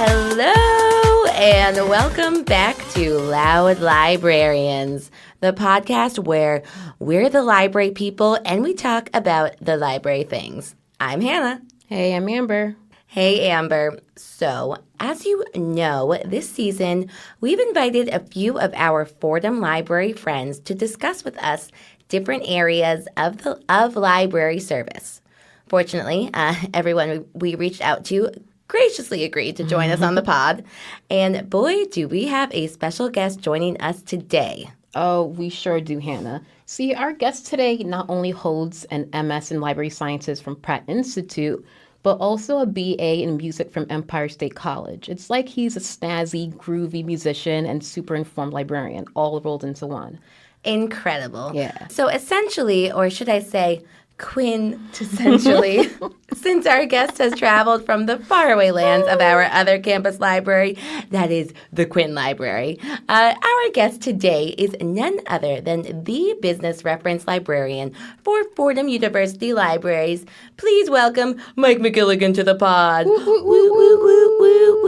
Hello, and welcome back to Loud Librarians, the podcast where we're the library people and we talk about the library things. I'm Hannah. Hey, I'm Amber. Hey, Amber. So, as you know, this season, we've invited a few of our Fordham library friends to discuss with us different areas of library service. Fortunately, everyone we reached out to graciously agreed to join us on the pod. And boy, do we have a special guest joining us today. Oh, we sure do, Hannah. See, our guest today not only holds an MS in Library Sciences from Pratt Institute, but also a BA in music from Empire State College. It's like he's a snazzy, groovy musician and super informed librarian, all rolled into one. Incredible. Yeah. So essentially, or should I say, quintessentially, since our guest has traveled from the faraway lands of our other campus library, that is the Quinn Library, our guest today is none other than the business reference librarian for Fordham University Libraries. Please welcome Mike Magilligan to the pod.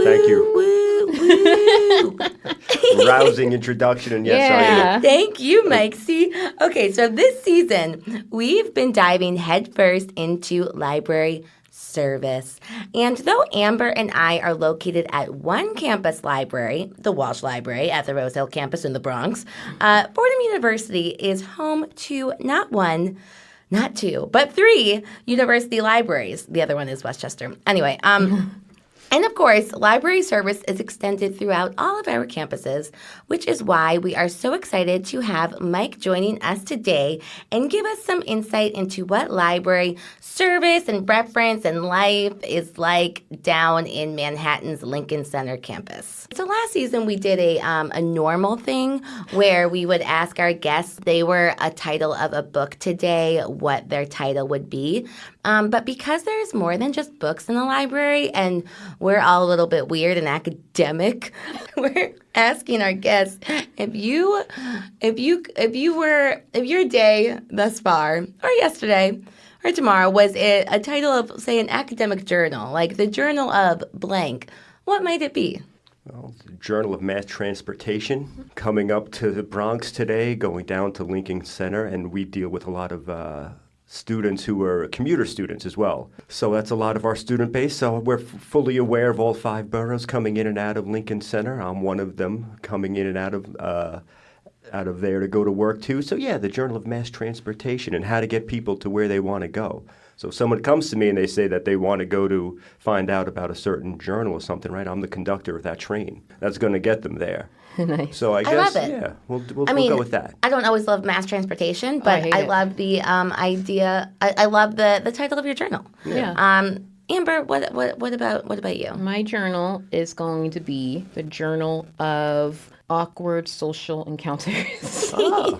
Thank you. Rousing introduction, and yes, Yeah. I am. Thank you, Mike. See, okay, so this season, we've been diving headfirst into library service. And though Amber and I are located at one campus library, the Walsh Library at the Rose Hill campus in the Bronx, Fordham University is home to not one, not two, but three university libraries. The other one is Westchester. Anyway, and of course, library service is extended throughout all of our campuses, which is why we are so excited to have Mike joining us today and give us some insight into what library service and reference and life is like down in Manhattan's Lincoln Center campus. So last season we did a normal thing where we would ask our guests, they were a title of a book today, what their title would be. But because there's more than just books in the library and we're all a little bit weird and academic, we're asking our guests if your day thus far or yesterday or tomorrow was a title of, say, an academic journal, like the Journal of blank, what might it be? Well, the Journal of Mass Transportation coming up to the Bronx today, going down to Lincoln Center, and we deal with a lot of students who are commuter students as well. So that's a lot of our student base. So we're fully aware of all five boroughs coming in and out of Lincoln Center. I'm one of them coming in and out of there to go to work too. So yeah, the Journal of Mass Transportation and how to get people to where they want to go. So if someone comes to me and they say that they want to go to find out about a certain journal or something, right? I'm the conductor of that train. That's going to get them there. Nice. So I guess, love it. yeah, we'll go with that. I don't always love mass transportation, but hate I it. love the idea. I love the title of your journal. Yeah. Amber, what about you? My journal is going to be the Journal of Awkward Social Encounters. Oh.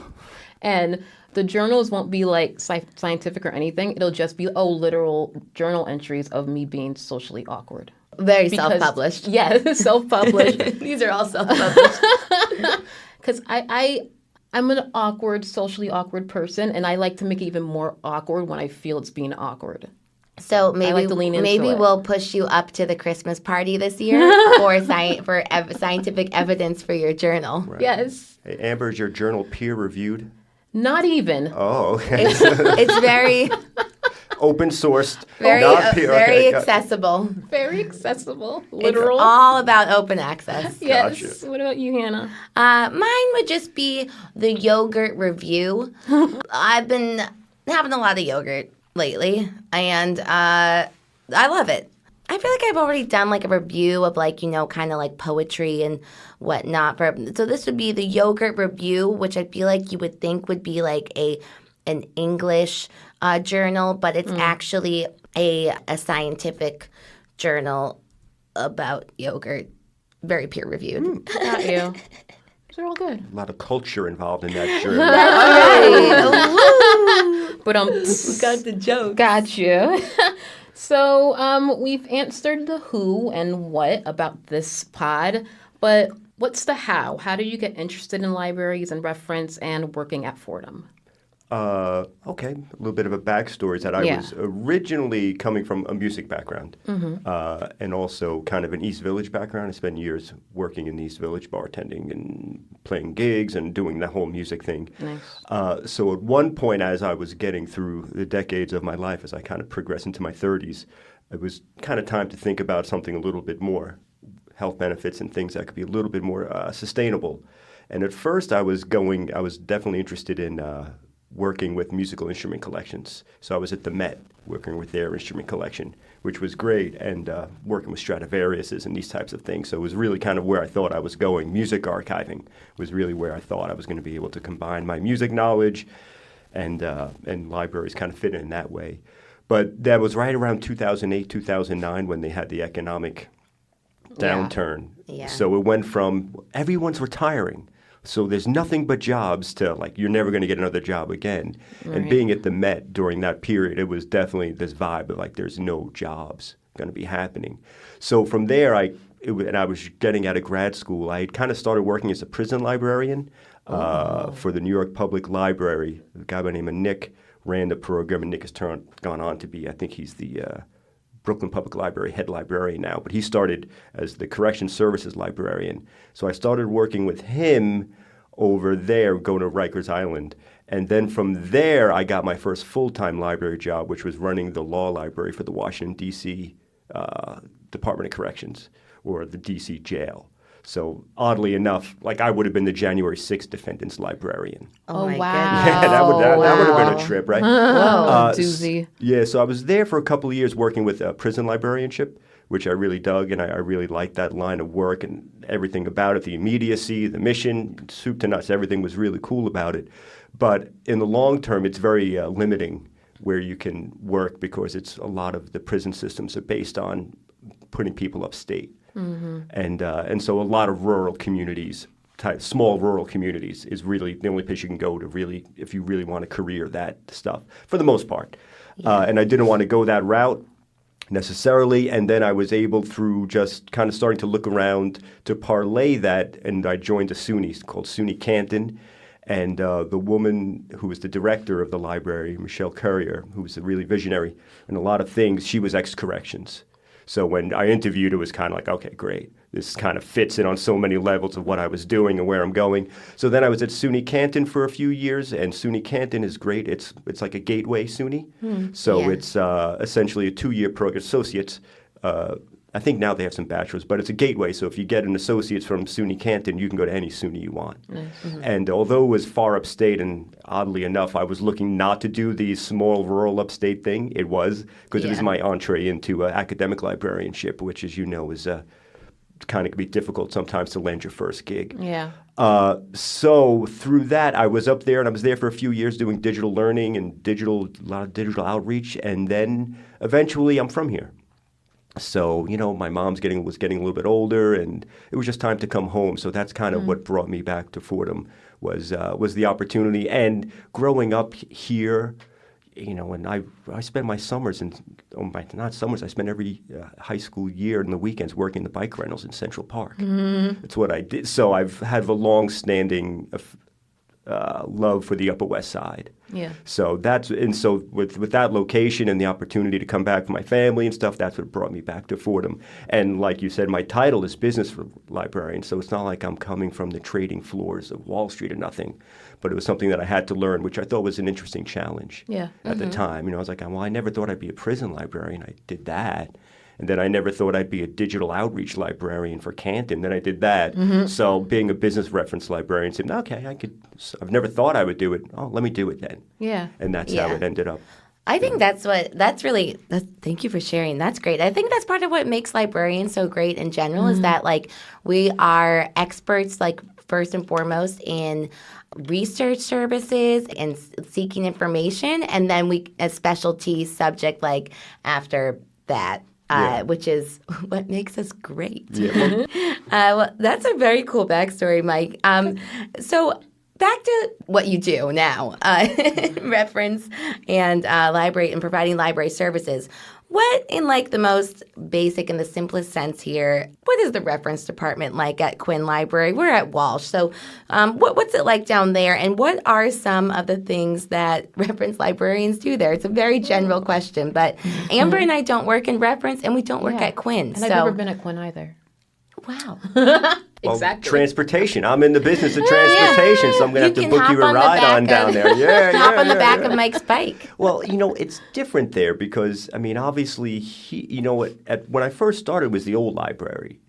And the journals won't be like scientific or anything. It'll just be, literal journal entries of me being socially awkward. Very self-published. Yeah, self-published. These are all self-published. Because I'm an socially awkward person, and I like to make it even more awkward when I feel it's being awkward. So maybe like to lean into it. we'll push you up to the Christmas party this year for scientific evidence for your journal. Right. Yes. Hey, Amber, is your journal peer-reviewed? Not even. Oh, okay. It's very Open sourced, very not peer. very Okay, accessible. Very accessible. Literal. It's all about open access. Yes. Gotcha. What about you, Hannah? Mine would just be the yogurt review. I've been having a lot of yogurt lately, and I love it. I feel like I've already done like a review of kind of like poetry and whatnot. So this would be the yogurt review, which I feel like you would think would be like an English journal, but it's actually a scientific journal about yogurt, very peer reviewed. Got you. They're all good. A lot of culture involved in that journal. But Got the joke. got you. So we've answered the who and what about this pod, but what's the how? How do you get interested in libraries and reference and working at Fordham? Okay, a little bit of a backstory is that I was originally coming from a music background and also kind of an East Village background. I spent years working in the East Village, bartending and playing gigs and doing the whole music thing. Nice. So at one point, as I was getting through the decades of my life, as I kind of progressed into my 30s, it was kind of time to think about something a little bit more, health benefits and things that could be a little bit more sustainable. And at first, I was definitely interested in working with musical instrument collections. So I was at the Met working with their instrument collection, which was great, and working with Stradivariuses and these types of things. So it was really kind of where I thought I was going. Music archiving was really where I thought I was going to be able to combine my music knowledge and libraries kind of fit in that way. But that was right around 2008, 2009 when they had the economic downturn. Yeah. So it went from everyone's retiring. So there's nothing but jobs to like, you're never going to get another job again. Right. And being at the Met during that period, it was definitely this vibe of like, there's no jobs going to be happening. So from there, and I was getting out of grad school, I had kind of started working as a prison librarian for the New York Public Library. A guy by the name of Nick ran the program, and Nick has gone on to be, I think he's the Brooklyn Public Library head librarian now, but he started as the Corrections Services librarian. So I started working with him over there, going to Rikers Island. And then from there, I got my first full-time library job, which was running the law library for the Washington, D.C. Department of Corrections, or the D.C. jail. So oddly enough, like I would have been the January 6th defendant's librarian. Oh, my wow. goodness. Yeah, that would have been a trip, right? Whoa, doozy. Yeah, so I was there for a couple of years working with prison librarianship, which I really dug, and I really liked that line of work and everything about it, the immediacy, the mission, soup to nuts, everything was really cool about it. But in the long term, it's very limiting where you can work because it's a lot of the prison systems are based on putting people upstate. Mm-hmm. And so a lot of rural communities, small rural communities, is really the only place you can go to really, if you really want a career, that stuff, for the most part. Yeah. And I didn't want to go that route necessarily, and then I was able, through just kind of starting to look around, to parlay that, and I joined a SUNY called SUNY Canton, and the woman who was the director of the library, Michelle Currier, who was really visionary in a lot of things, she was ex-corrections. So when I interviewed, it was kind of like, okay, great. This kind of fits in on so many levels of what I was doing and where I'm going. So then I was at SUNY Canton for a few years, and SUNY Canton is great. It's like a gateway SUNY. So it's essentially a 2-year program, associates. I think now they have some bachelors, but it's a gateway. So if you get an associate's from SUNY Canton, you can go to any SUNY you want. Nice. Mm-hmm. And although it was far upstate, and oddly enough, I was looking not to do the small rural upstate thing. It was, because it was my entree into academic librarianship, which, as you know, is kind of can be difficult sometimes to land your first gig. Yeah. So through that, I was up there, and I was there for a few years doing digital learning and a lot of digital outreach, and then eventually I'm from here. So, my mom's was getting a little bit older, and it was just time to come home. So that's kind of what brought me back to Fordham was the opportunity. And growing up here, and I spent my summers not summers, I spent every high school year and the weekends working the bike rentals in Central Park. Mm-hmm. That's what I did. So I've had a long-standing love for the Upper West Side. Yeah. So with that location and the opportunity to come back for my family and stuff, that's what brought me back to Fordham. And like you said, my title is business librarian, so it's not like I'm coming from the trading floors of Wall Street or nothing. But it was something that I had to learn, which I thought was an interesting challenge at the time. I was like, well, I never thought I'd be a prison librarian. I did that. And then I never thought I'd be a digital outreach librarian for Canton. Then I did that. Mm-hmm. So being a business reference librarian said, okay, I've never thought I would do it. Oh, let me do it then. Yeah. And that's how it ended up. I think thank you for sharing. That's great. I think that's part of what makes librarians so great in general is that we are experts, first and foremost in research services and seeking information. And then a specialty subject after that. Which is what makes us great. Yeah. Well, that's a very cool backstory, Mike. So back to what you do now, reference and library and providing library services. What, in like the most basic and the simplest sense here, what is the reference department like at Quinn Library? We're at Walsh, so what's it like down there, and what are some of the things that reference librarians do there? It's a very general question, but Amber and I don't work in reference, and we don't work at Quinn. And I've never been at Quinn either. Wow. Well, Exactly. transportation. I'm in the business of transportation, so I'm going to have to book you a ride on down there. Yeah, Hop on the back of Mike's bike. Well, it's different there because, obviously, when I first started, it was the old library,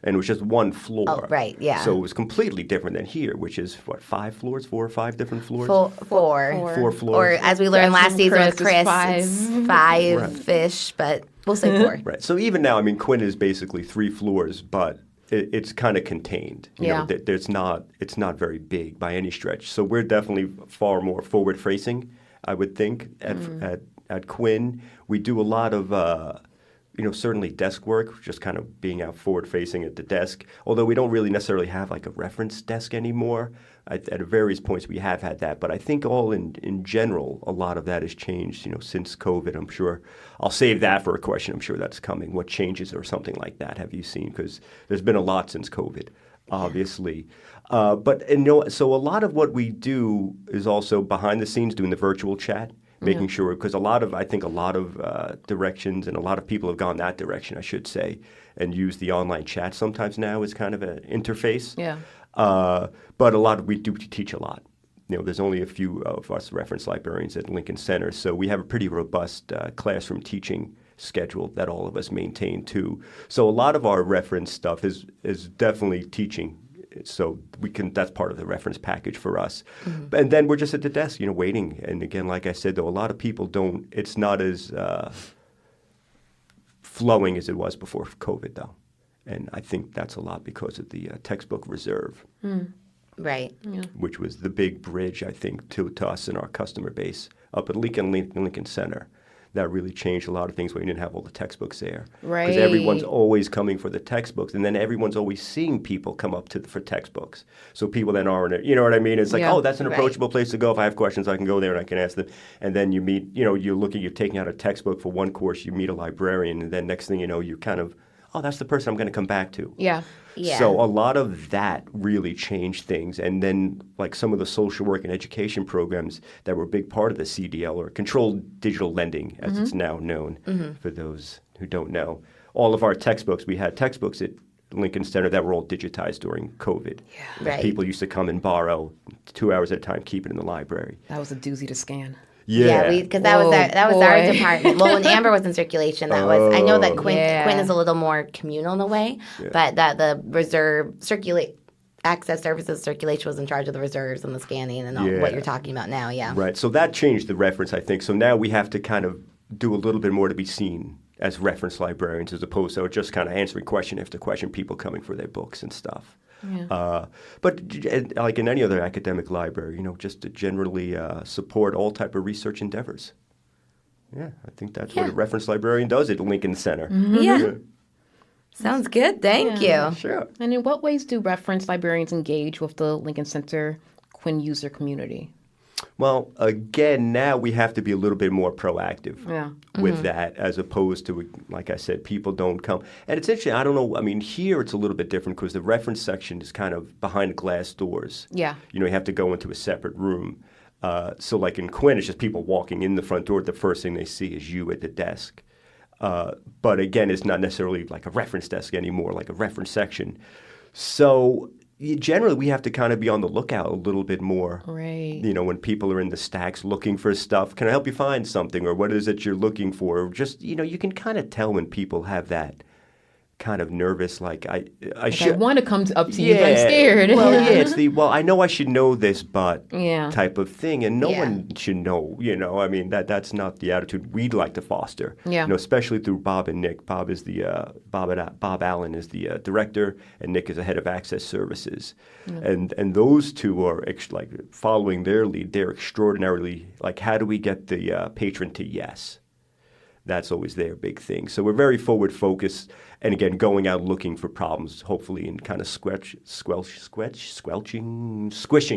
and it was just one floor. Oh, right, yeah. So it was completely different than here, which is, 5 floors, 4 or 5 different floors? Four. 4 floors. Or as we learned last season with Chris, it's five. five-ish, but we'll say 4. Right. So even now, Quinn is basically 3 floors, but it's kind of contained. It's not very big by any stretch. So we're definitely far more forward-facing, I would think, at Quinn. We do a lot of, certainly desk work, just kind of being out forward-facing at the desk. Although we don't really necessarily have like a reference desk anymore. At various points we have had that, but I think all in general, a lot of that has changed, since COVID. I'm sure I'll save that for a question. I'm sure that's coming. What changes or something like that have you seen? Because there's been a lot since COVID, obviously. So a lot of what we do is also behind the scenes doing the virtual chat, making sure, because I think a lot of directions and a lot of people have gone that direction, I should say, and use the online chat sometimes now as kind of an interface. Yeah. But we do teach a lot. There's only a few of us reference librarians at Lincoln Center, so we have a pretty robust classroom teaching schedule that all of us maintain too. So a lot of our reference stuff is definitely teaching. So that's part of the reference package for us. Mm-hmm. And then we're just at the desk, waiting. And again, like I said, though, a lot of people it's not as flowing as it was before COVID, though. And I think that's a lot because of the textbook reserve. Right. Yeah. Which was the big bridge, I think, to us and our customer base up at Lincoln Center. That really changed a lot of things when you didn't have all the textbooks there. Right. Because everyone's always coming for the textbooks, and then everyone's always seeing people come up for textbooks. So people then aren't, you know what I mean? It's like, that's an approachable place to go. If I have questions, I can go there and I can ask them. And then you meet, you're taking out a textbook for one course, you meet a librarian, and then next thing you know, you're kind of, that's the person I'm going to come back to. Yeah. Yeah. So a lot of that really changed things. And then like some of the social work and education programs that were a big part of the CDL, or controlled digital lending, as it's now known, for those who don't know. All of our textbooks, we had textbooks at Lincoln Center that were all digitized during COVID. Yeah. Right. People used to come and borrow 2 hours at a time, keep it in the library. That was a doozy to scan. Yeah, because that was our department. Well, when Amber was in circulation, I know that Quinn is a little more communal in a way, but that the reserve access services circulation was in charge of the reserves and the scanning and all what you're talking about now. Yeah, right. So that changed the reference, I think. So now we have to kind of do a little bit more to be seen as reference librarians, as opposed to just kind of answering question after question, people coming for their books and stuff. Yeah. But like in any other academic library, just to generally support all type of research endeavors. Yeah, I think that's what a reference librarian does at Lincoln Center. Mm-hmm. Yeah. Sounds good. Thank you. Sure. And in what ways do reference librarians engage with the Lincoln Center Quinn user community? Well, again, now we have to be a little bit more proactive with that, as opposed to, like I said, people don't come. And it's interesting, I don't know, here it's a little bit different because the reference section is kind of behind glass doors. Yeah. You have to go into a separate room. So like in Quinn, it's just people walking in the front door. The first thing they see is you at the desk. But again, it's not necessarily like a reference desk anymore, like a reference section. So generally, we have to kind of be on the lookout a little bit more. Right. When people are in the stacks looking for stuff, can I help you find something? Or what is it you're looking for? Or just, you can kind of tell when people have that kind of nervous, like I want to come up to you, but I'm scared. Well, it's I know I should know this, but Yeah. type of thing. And no one should know, that's not the attitude we'd like to foster. Yeah. Especially through Bob and Nick. Bob is the Bob Allen is the director, and Nick is the head of access services. And those two are like following their lead. They're extraordinarily like, how do we get the patron to yes? That's always their big thing. So we're very forward focused, and again, going out looking for problems, hopefully, and kind of squishing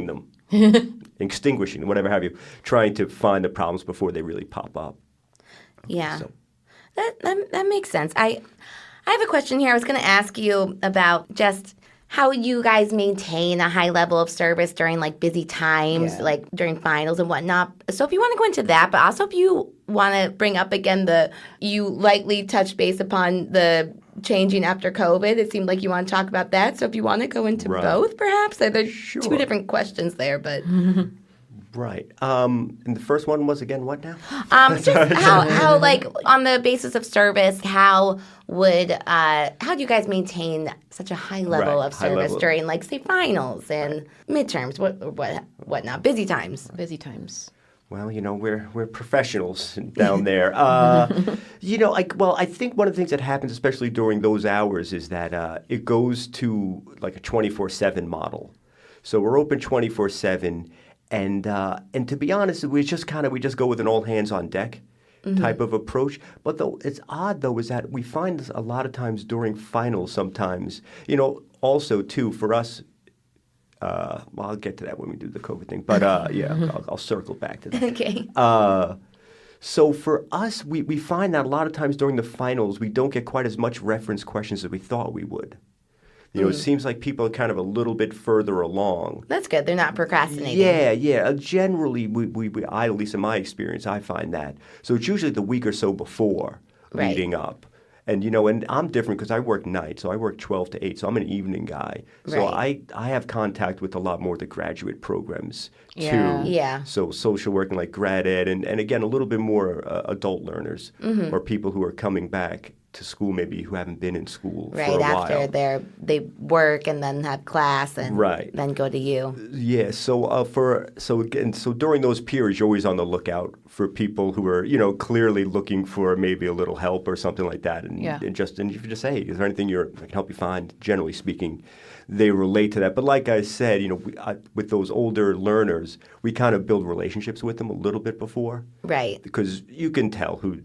them. extinguishing, whatever have you, trying to find the problems before they really pop up. Yeah. So. That makes sense. I have a question here. I was going to ask you about just how you guys maintain a high level of service during like busy times, Yeah. like during finals and whatnot. So if you want to go into that, but also if you want to bring up again you lightly touched base upon the changing after COVID. It seemed like you want to talk about that. So if you want to go into Right. both, perhaps. There's Sure. two different questions there, but Right. And the first one was again what now? just how like on the basis of service, how do you guys maintain such a high level Right, of high service level. during like say finals and midterms, whatnot, busy times? Busy times. Well, we're professionals down there. I think one of the things that happens, especially during those hours, is that it goes to like a 24/7 model. So we're open 24/7, and to be honest, we just go with an all hands on deck type of approach. But though it's odd though is that we find a lot of times during finals, sometimes also too for us. I'll get to that when we do the COVID thing. But I'll circle back to that. Okay. So for us, we find that a lot of times during the finals, we don't get quite as much reference questions as we thought we would. It seems like people are kind of a little bit further along. That's good. They're not procrastinating. Yeah. Generally, at least in my experience, I find that. So it's usually the week or so before Right. leading up. And I'm different because I work night, so I work 12 to 8, so I'm an evening guy. So Right. I have contact with a lot more of the graduate programs, Yeah. too. Yeah. So social work and like grad ed, and again, a little bit more adult learners or people who are coming back to school maybe who haven't been in school for a Right while. after they work and then have class and Right. then go to you. Yeah, so during those periods, you're always on the lookout for people who are, clearly looking for maybe a little help or something like that, and Yeah. and you just say, hey, is there anything I can help you find? Generally speaking, they relate to that. But like I said, with those older learners, we kind of build relationships with them a little bit before, Right. because you can tell who.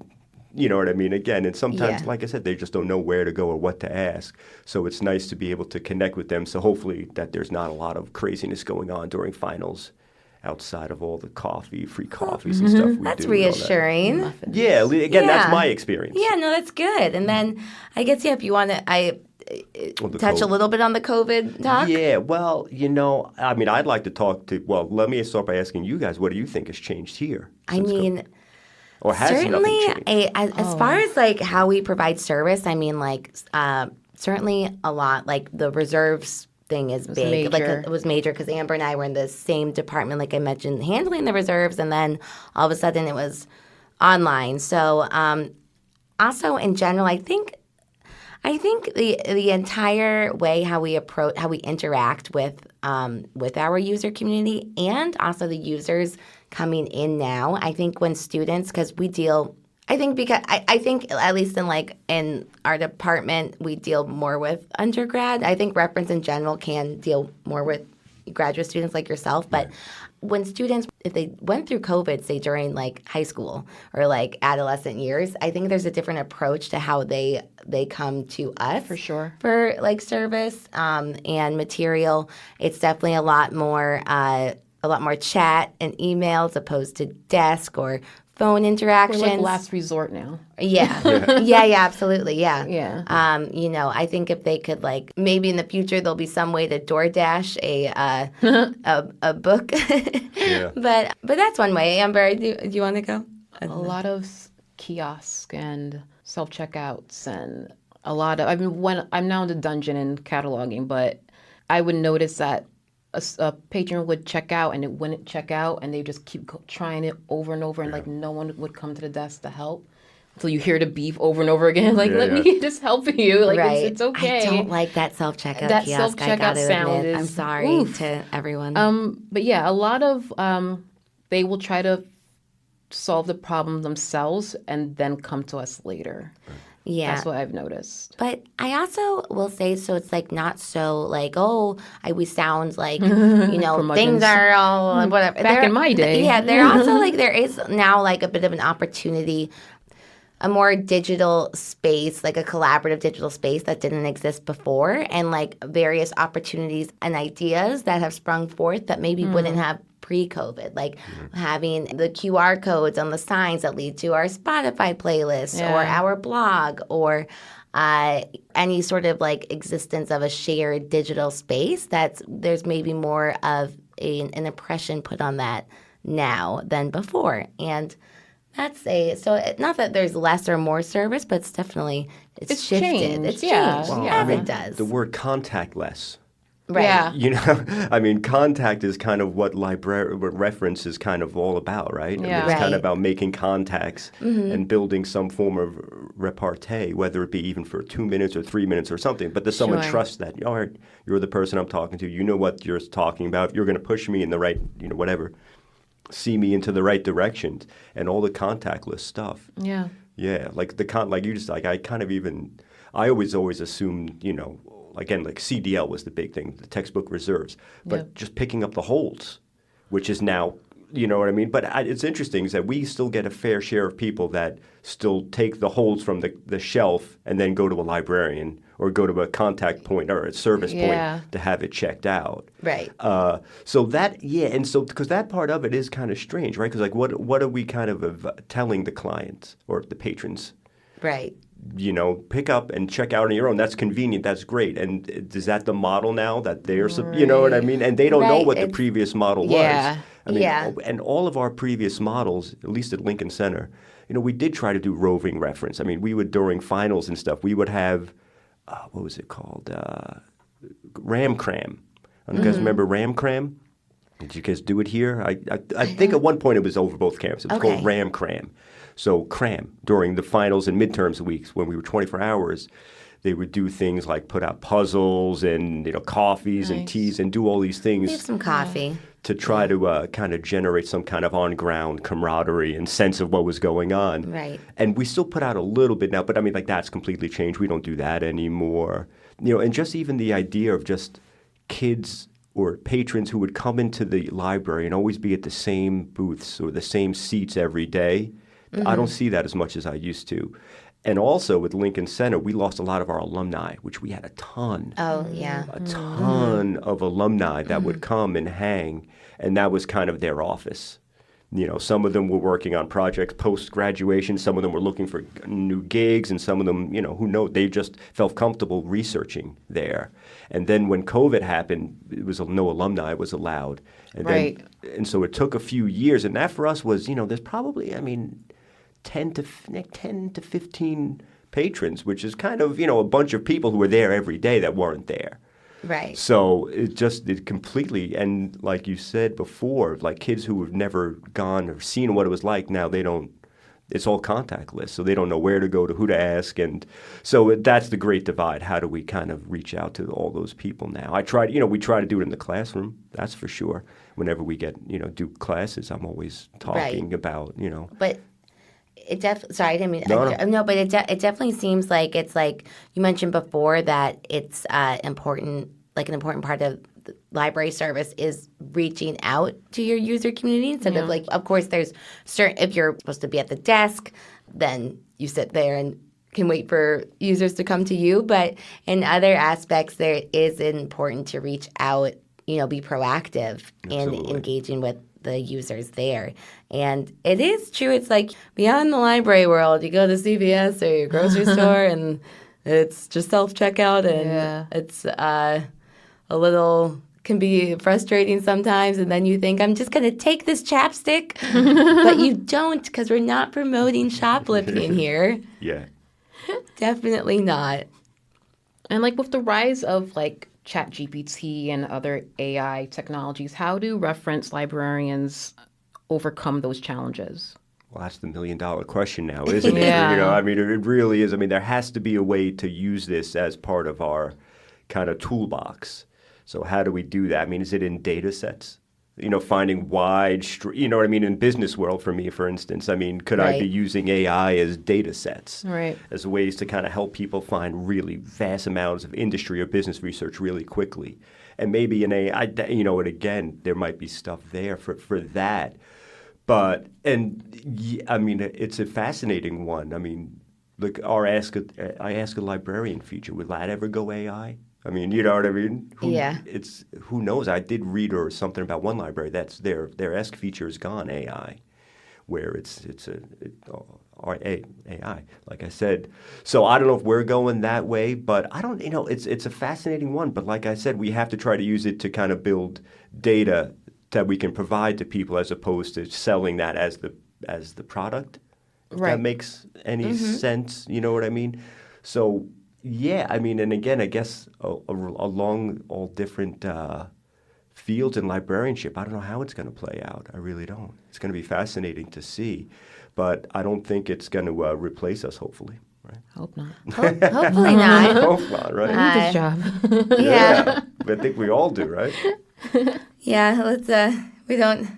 You know what I mean? Again, and sometimes, Yeah. like I said, they just don't know where to go or what to ask. So it's nice to be able to connect with them. So hopefully that there's not a lot of craziness going on during finals outside of all the free coffees and stuff we That's do. and all that. reassuring. Yeah, again, that's Yeah. my experience. Yeah, no, that's good. And then I guess, if you want to, Well, the touch a COVID. little bit on the COVID talk. Yeah, well, I'd like to let me start by asking you guys, what do you think has changed here? I since mean, COVID? Or has certainly, nothing changed? as far as like how we provide service, I mean, like certainly a lot. Like the reserves thing is big. Like major. it was major because Amber and I were in the same department, like I mentioned, handling the reserves, and then all of a sudden it was online. So also in general, I think the entire way how we interact with our user community and also the users coming in now. I think when students, because we deal, I think at least in our department we deal more with undergrad. I think reference in general can deal more with graduate students like yourself, but when students, if they went through COVID, say during like high school or like adolescent years, I think there's a different approach to how they come to us For sure. for like service and material. It's definitely a lot more chat and email as opposed to desk or phone We're interactions. like last resort now. Yeah. yeah, absolutely. Yeah. Yeah. I think if they could maybe in the future there'll be some way to DoorDash a book. Yeah. But that's one way. Amber, do you want to go? A lot of kiosks and self-checkouts and a lot of, when I'm now in the dungeon and cataloging, but I would notice that a patron would check out and it wouldn't check out and they just keep trying it over and over and no one would come to the desk to help until you hear the beep over and over again let me just help you Right. it's okay. I don't like that self-checkout That kiosk. I self-checkout gotta sound admit. is- I'm sorry oof. to everyone. But yeah, a lot of they will try to solve the problem themselves and then come to us later. yeah. That's what I've noticed. But I also will say, so it's not so we sound like, things are all whatever. Back in my day. Yeah, they're also there is now a bit of an opportunity a more digital space, like a collaborative digital space that didn't exist before, and like various opportunities and ideas that have sprung forth that maybe wouldn't have pre-COVID, like having the QR codes on the signs that lead to our Spotify playlist or our blog or any sort of like existence of a shared digital space. There's maybe more of an impression put on that now than before. And not that there's less or more service, but it's definitely it's shifted. Changed. It's Yeah. changed Yeah. as it does. The word contactless. Right. Yeah. You know, I mean, contact is kind of what reference is kind of all about, right? I mean, Yeah. it's kind Right. of about making contacts and building some form of repartee, whether it be even for 2 minutes or 3 minutes or something. But does someone Sure. trust that? All right, you're the person I'm talking to. You know what you're talking about. You're going to push me in the right, whatever, see me into the right direction, and all the contactless stuff. Yeah. Yeah, like I always assumed, again, like CDL was the big thing, the textbook reserves, but just picking up the holds, which is now, you know what I mean? But it's interesting is that we still get a fair share of people that still take the holds from the shelf and then go to a librarian or go to a contact point or a service point to have it checked out. Right. Because that part of it is kind of strange, right? Because like what are we kind of telling the clients or the patrons? Right. Pick up and check out on your own. That's convenient. That's great. And is that the model now that they're, you know what I mean? And they don't know what the previous model was. I mean, and all of our previous models, at least at Lincoln Center, we did try to do roving reference. I mean, we would, during finals and stuff, we would have, what was it called? Ram Cram. I don't know if you guys remember Ram Cram? Did you guys do it here? I think at one point it was over both camps. It was called Ram Cram. So cram during the finals and midterms weeks when we were 24 hours, they would do things like put out puzzles and coffees and teas and do all these things. Leave some coffee. To try to kind of generate some kind of on-ground camaraderie and sense of what was going on. Right. And we still put out a little bit now, but I mean, like that's completely changed. We don't do that anymore. And just even the idea of just kids or patrons who would come into the library and always be at the same booths or the same seats every day. I don't see that as much as I used to. And also with Lincoln Center, we lost a lot of our alumni, which we had a ton. Oh, yeah. A ton of alumni that would come and hang, and that was kind of their office. Some of them were working on projects post-graduation. Some of them were looking for new gigs, and some of them, who knows, they just felt comfortable researching there. And then when COVID happened, it was no alumni was allowed. And and so it took a few years, and that for us was, there's probably, 10 to 15 patrons, which is kind of, a bunch of people who were there every day that weren't there. Right. So it completely, and like you said before, like kids who have never gone or seen what it was like, now it's all contactless, so they don't know where to go, to who to ask, and so that's the great divide. How do we kind of reach out to all those people now? we try to do it in the classroom, that's for sure. Whenever we get, do classes, I'm always talking about, But it definitely. Sorry, I didn't mean. No. But it definitely seems like it's like you mentioned before that it's important. Like an important part of the library service is reaching out to your user community instead of like. Of course, there's certain. If you're supposed to be at the desk, then you sit there and can wait for users to come to you. But in other aspects, there is important to reach out. Be proactive in engaging with the users there. And it is true. It's like beyond the library world, you go to CVS or your grocery store and it's just self-checkout and it's a little can be frustrating sometimes. And then you think, I'm just going to take this chapstick. But you don't because we're not promoting shoplifting here. Yeah. Definitely not. And like with the rise of like ChatGPT and other AI technologies, how do reference librarians overcome those challenges? Well, that's the $1 million question now, isn't it? Yeah. It really is. There has to be a way to use this as part of our kind of toolbox. So how do we do that? Is it in data sets? Finding wide, in business world for me, for instance, could I be using AI as data sets, as ways to kind of help people find really vast amounts of industry or business research really quickly? And maybe in AI, and again, there might be stuff there for that. I mean, it's a fascinating one. I mean, look, I Ask a Librarian feature, would that ever go AI? I mean, you know what I mean? Who knows? I did read or something about one library that's their Ask feature is gone AI, where it's AI, like I said. So I don't know if we're going that way, but I don't. It's a fascinating one. But like I said, we have to try to use it to kind of build data that we can provide to people, as opposed to selling that as the product. If that makes any sense, you know what I mean? So yeah, I mean, and again, I guess along all different fields in librarianship, I don't know how it's going to play out. I really don't. It's going to be fascinating to see, but I don't think it's going to replace us. Hopefully, right? Hope not. Hopefully not. Hope not, right? I need this job. Yeah. I think we all do, right? Yeah, let's we don't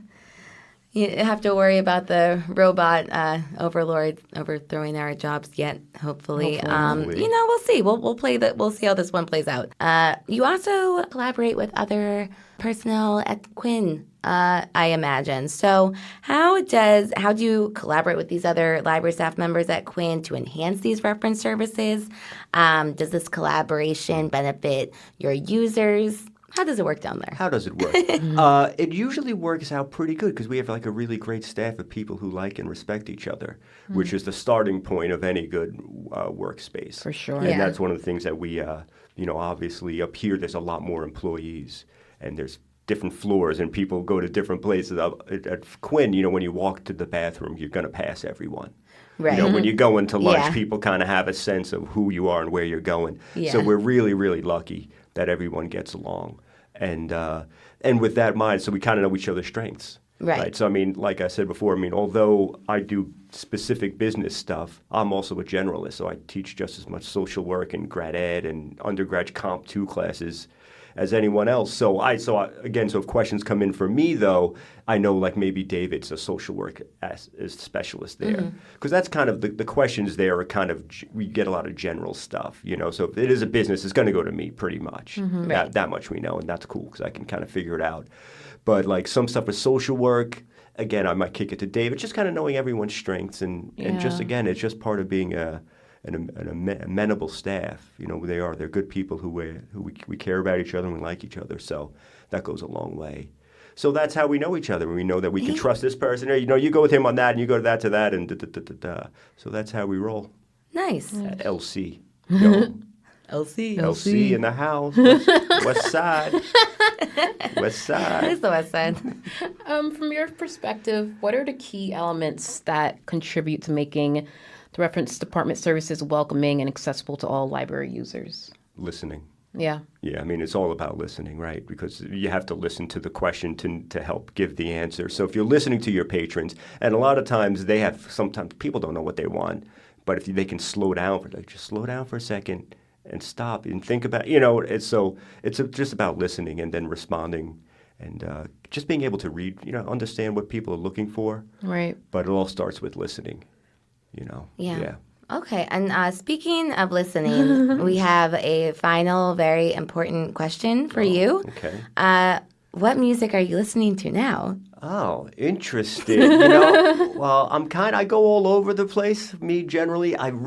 have to worry about the robot overlord overthrowing our jobs yet. Hopefully. We'll see. We'll see how this one plays out. You also collaborate with other personnel at Quinn, I imagine. So how do you collaborate with these other library staff members at Quinn to enhance these reference services? Does this collaboration benefit your users? How does it work down there? How does it work? It usually works out pretty good because we have like a really great staff of people who like and respect each other, which is the starting point of any good workspace. For sure. And Yeah. that's one of the things that we, obviously up here there's a lot more employees and there's different floors and people go to different places. At Quinn, when you walk to the bathroom, you're going to pass everyone. Right. When you go into lunch, Yeah. people kind of have a sense of who you are and where you're going. Yeah. So we're really, really lucky that everyone gets along. And with that in mind, so we kind of know each other's strengths. Right. So, I mean, like I said before, although I do specific business stuff, I'm also a generalist. So I teach just as much social work and grad ed and undergrad Comp 2 classes as anyone else. So if questions come in for me, though, I know like maybe David's a social work as specialist there. Because that's kind of the questions there are kind of, we get a lot of general stuff, So if it is a business, it's going to go to me pretty much. That much we know, and that's cool because I can kind of figure it out. But like some stuff with social work, again, I might kick it to David, just kind of knowing everyone's strengths and just, again, it's just part of being an amenable staff. They're good people who we care about each other and we like each other. So that goes a long way. So that's how we know each other. We know that we can trust this person. You go with him on that and you go to that and da-da-da-da-da. So that's how we roll. Nice. At LC. LC. LC in the house. West Side. West Side. That is the West Side. From your perspective, what are the key elements that contribute to making the reference department services welcoming and accessible to all library users? Listening. Yeah. Yeah, I mean, it's all about listening, right? Because you have to listen to the question to help give the answer. So if you're listening to your patrons, and a lot of times sometimes people don't know what they want, but if they can slow down, just slow down for a second and stop and think about, it's just about listening and then responding and just being able to read, understand what people are looking for. Right. But it all starts with listening, Yeah. Okay, and speaking of listening, we have a final, very important question for you. Okay. What music are you listening to now? Oh, interesting. Well, I go all over the place. Me, generally, I've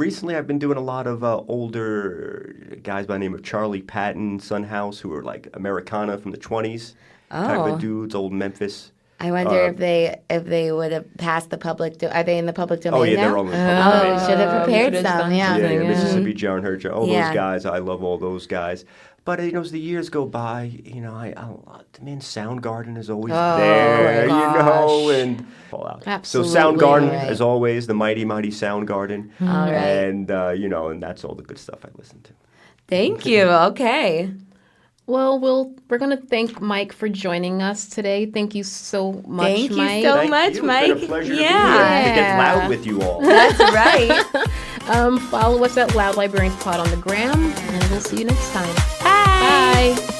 been doing a lot of older guys by the name of Charlie Patton, Son House, who are like Americana from the 20s type of dudes, old Memphis. I wonder if they would have passed the public. Are they in the public domain now? Oh yeah, they're all in the public domain. Should have prepared some. Yeah. Mississippi John Hurt, all Yeah. those guys. I love all those guys. But as the years go by, Soundgarden is always there, gosh. and all out. Absolutely. So Soundgarden, Right. as always, the mighty Soundgarden, All right. and and that's all the good stuff I listen to. Thank you. Okay. Well, we're going to thank Mike for joining us today. Thank you so much, Thank you Mike. so Thank much, you. Mike. It's been a pleasure to be Yeah. here. To get loud with you all. That's right. Follow us at Loud Librarians Pod on the gram, and we'll see you next time. Bye. Bye.